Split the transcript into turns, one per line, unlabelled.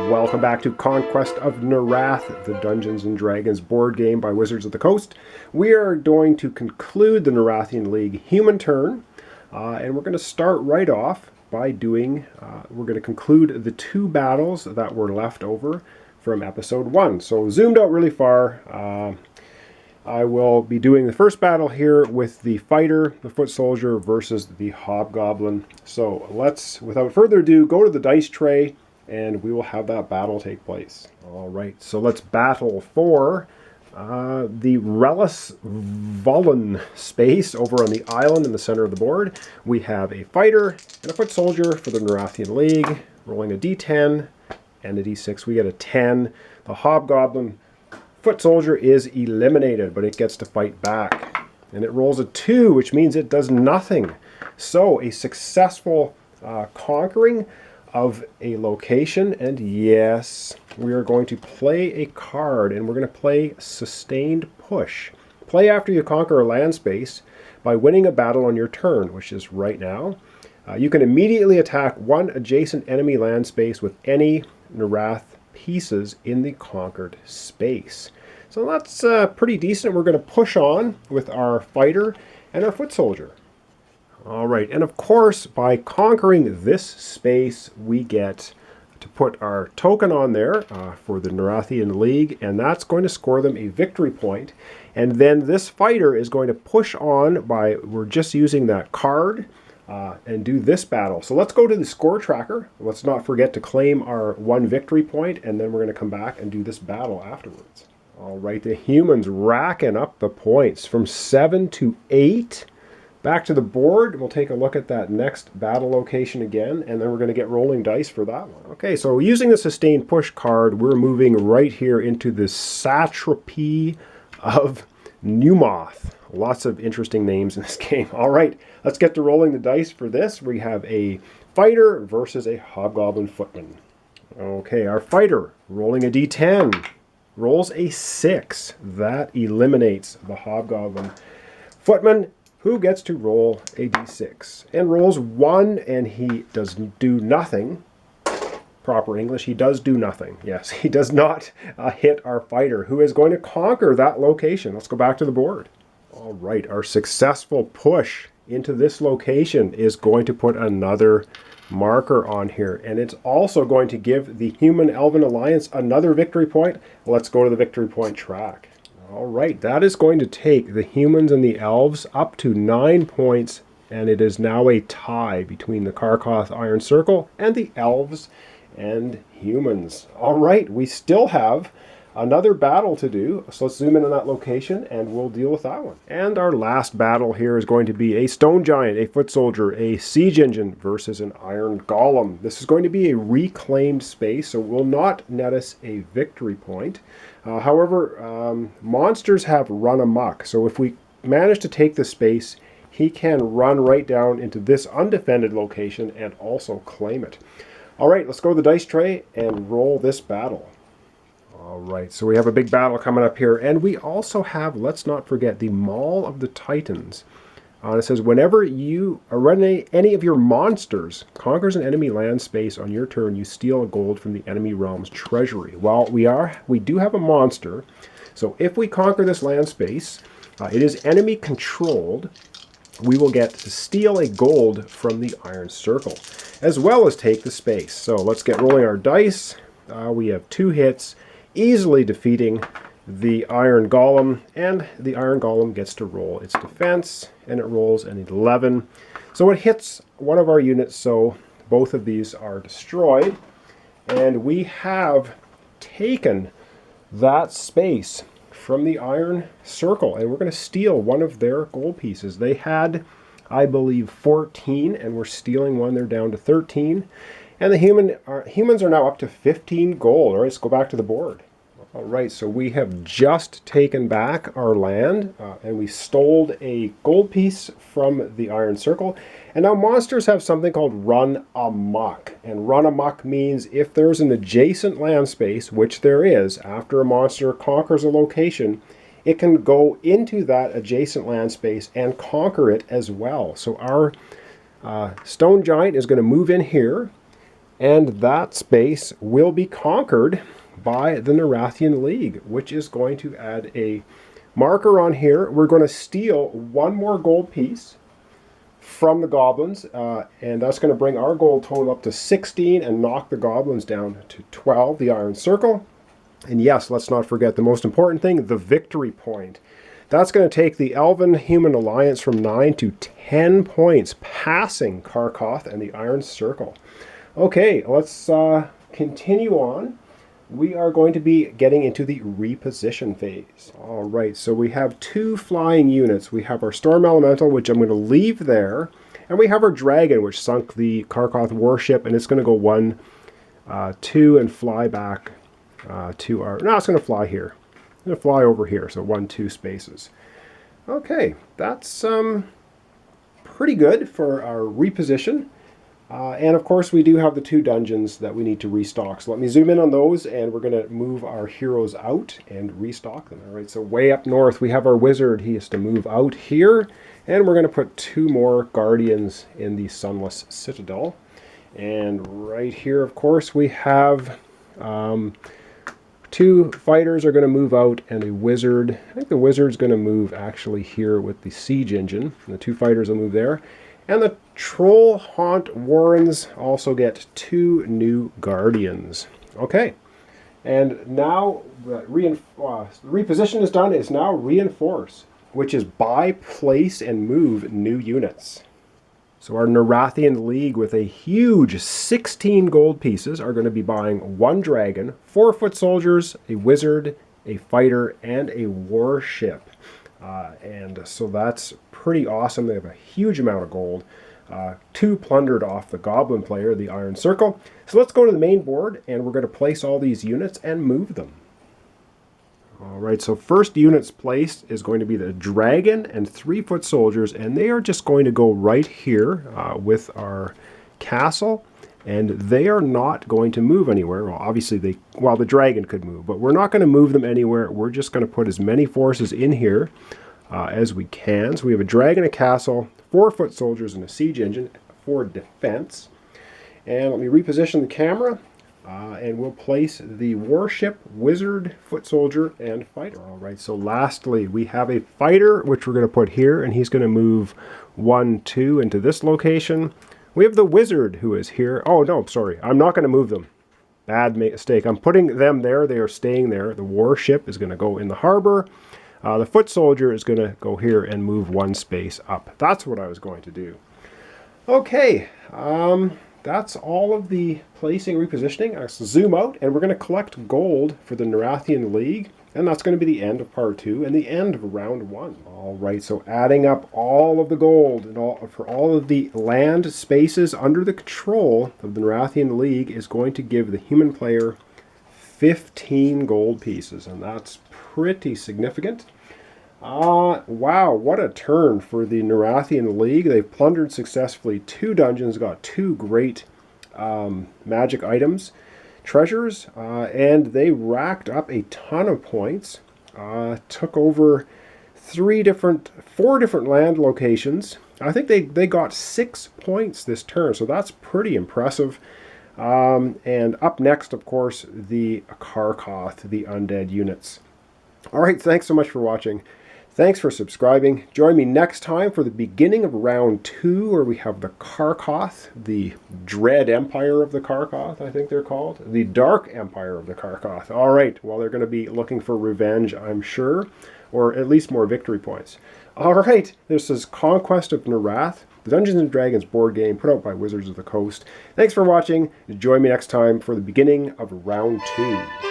Welcome back to Conquest of Nerath, the Dungeons & Dragons board game by Wizards of the Coast. We are going to conclude the Nerathan League human turn, and we're going to start right off by doing, we're going to conclude the two battles that were left over from episode 1. So zoomed out really far, I will be doing the first battle here with the fighter, the foot soldier, versus the hobgoblin. So let's, without further ado, go to the dice tray, and we will have that battle take place. All right, so let's battle for the Relis Vollen space over on the island in the center of the board. We have a fighter and a foot soldier for the Nerathan League, rolling a d10 and a d6. We get a 10. The hobgoblin foot soldier is eliminated, but it gets to fight back. And it rolls a 2, which means it does nothing. So a successful conquering of a location, and yes, we are going to play a card, and we're going to play Sustained Push. Play after you conquer a land space by winning a battle on your turn, which is right now. You can immediately attack one adjacent enemy land space with any Nerath pieces in the conquered space. So that's pretty decent. We're going to push on with our fighter and our foot soldier. All right, and of course, by conquering this space, we get to put our token on there for the Nerathan League, and that's going to score them a victory point. And then this fighter is going to push on by, we're just using that card, and do this battle. So let's go to the score tracker. Let's not forget to claim our 1 victory point, and then we're going to come back and do this battle afterwards. All right, the humans racking up the points from 7 to 8. Back to the board, we'll take a look at that next battle location again, and then we're going to get rolling dice for that one. Okay, so using the Sustained Push card, we're moving right here into the Satrapy of Newmoth. Lots of interesting names in this game. All right, let's get to rolling the dice for this. We have a fighter versus a hobgoblin footman. Okay, our fighter rolling a d10. Rolls a 6. That eliminates the hobgoblin footman, who gets to roll a d6 and rolls 1, and he does do nothing. Proper English, he does do nothing. Yes, he does not hit our fighter, who is going to conquer that location. Let's go back to the board. All right, our successful push into this location is going to put another marker on here, and it's also going to give the Human Elven Alliance another victory point. Let's go to the victory point track. All right, that is going to take the humans and the elves up to 9 points, and it is now a tie between the Karkoth Iron Circle and the elves and humans. All right, we still have another battle to do, so let's zoom in on that location and we'll deal with that one. And our last battle here is going to be a stone giant, a foot soldier, a siege engine versus an iron golem. This is going to be a reclaimed space, so will not net us a victory point. However, monsters have run amok, so if we manage to take the space, he can run right down into this undefended location and also claim it. All right, let's go to the dice tray and roll this battle. All right, so we have a big battle coming up here, and we also have, let's not forget, the Maul of the Titans. It says, whenever you or any of your monsters conquers an enemy land space on your turn, you steal a gold from the enemy realm's treasury. Well, we do have a monster, so if we conquer this land space, it is enemy controlled. We will get to steal a gold from the Iron Circle, as well as take the space. So let's get rolling our dice. We have 2 hits, easily defeating the Iron Golem, and the Iron Golem gets to roll its defense, and it rolls an 11. So it hits one of our units, so both of these are destroyed, and we have taken that space from the Iron Circle, and we're going to steal one of their gold pieces. They had, I believe, 14, and we're stealing one. They're down to 13, and the humans are now up to 15 gold. All right, let's go back to the board. All right, so we have just taken back our land, and we stole a gold piece from the Iron Circle. And now monsters have something called Run Amok. And Run Amok means if there's an adjacent land space, which there is, after a monster conquers a location, it can go into that adjacent land space and conquer it as well. So our stone giant is going to move in here, And that space will be conquered by the Nerathan League, which is going to add a marker on here. We're going to steal one more gold piece from the goblins, and that's going to bring our gold total up to 16 and knock the goblins down to 12, the iron circle. And yes, let's not forget the most important thing, the victory point. That's going to take the Elven-Human Alliance from 9 to 10 points, passing Karkoth and the Iron Circle. Okay, let's continue on. We are going to be getting into the reposition phase. All right, so we have 2 flying units. We have our Storm Elemental, which I'm going to leave there, and we have our Dragon, which sunk the Karkoth warship, and it's going to go 1, 2, and fly back to our... No, it's going to fly here. It's going to fly over here, so 1, 2 spaces. Okay, that's pretty good for our reposition. And of course we do have the 2 dungeons that we need to restock. So let me zoom in on those, and we're going to move our heroes out and restock them. All right, so way up north we have our wizard. He has to move out here, and we're going to put 2 more guardians in the Sunless Citadel. And right here, of course, we have 2 fighters are going to move out, and a wizard. I think the wizard's going to move actually here with the siege engine. And the 2 fighters will move there. And the Troll Haunt Warrens also get 2 new guardians. Okay, and now the reposition is done. It's now reinforce, which is buy, place, and move new units. So our Nerathan League, with a huge 16 gold pieces, are going to be buying 1 dragon, 4 foot soldiers, a wizard, a fighter, and a warship. And so that's pretty awesome. They have a huge amount of gold. 2 plundered off the goblin player, the Iron Circle. So let's go to the main board, and we're going to place all these units and move them. Alright, so first units placed is going to be the dragon and 3 foot soldiers, and they are just going to go right here with our castle, and they are not going to move anywhere. Well, obviously the dragon could move, but we're not going to move them anywhere. We're just going to put as many forces in here as we can. So we have a dragon, a castle, 4 foot soldiers, and a siege engine for defense. And let me reposition the camera. And we'll place the warship, wizard, foot soldier, and fighter. All right, so lastly, we have a fighter, which we're going to put here, and he's going to move 1, 2 into this location. We have the wizard, who is here. Oh, no, sorry. I'm not going to move them. Bad mistake. I'm putting them there. They are staying there. The warship is going to go in the harbor. The foot soldier is going to go here and move 1 space up. That's what I was going to do. Okay. That's all of the placing repositioning. I'll zoom out, and we're going to collect gold for the Nerathan League, and that's going to be the end of part 2 and the end of round 1. All right, so adding up all of the gold and for all of the land spaces under the control of the Nerathan League is going to give the human player 15 gold pieces, and that's pretty significant. Wow, what a turn for the Nerathan League. They've plundered successfully 2 dungeons, got 2 great magic items, treasures, and they racked up a ton of points. Took over 4 different land locations. I think they got 6 points this turn, so that's pretty impressive. And up next, of course, the Karkoth, the undead units. All right, thanks so much for watching. Thanks for subscribing. Join me next time for the beginning of round 2, where we have the Karkoth, the Dread Empire of the Karkoth, I think they're called. The Dark Empire of the Karkoth. All right, well, they're going to be looking for revenge, I'm sure, or at least more victory points. All right, this is Conquest of Nerath, the Dungeons & Dragons board game put out by Wizards of the Coast. Thanks for watching. Join me next time for the beginning of round 2.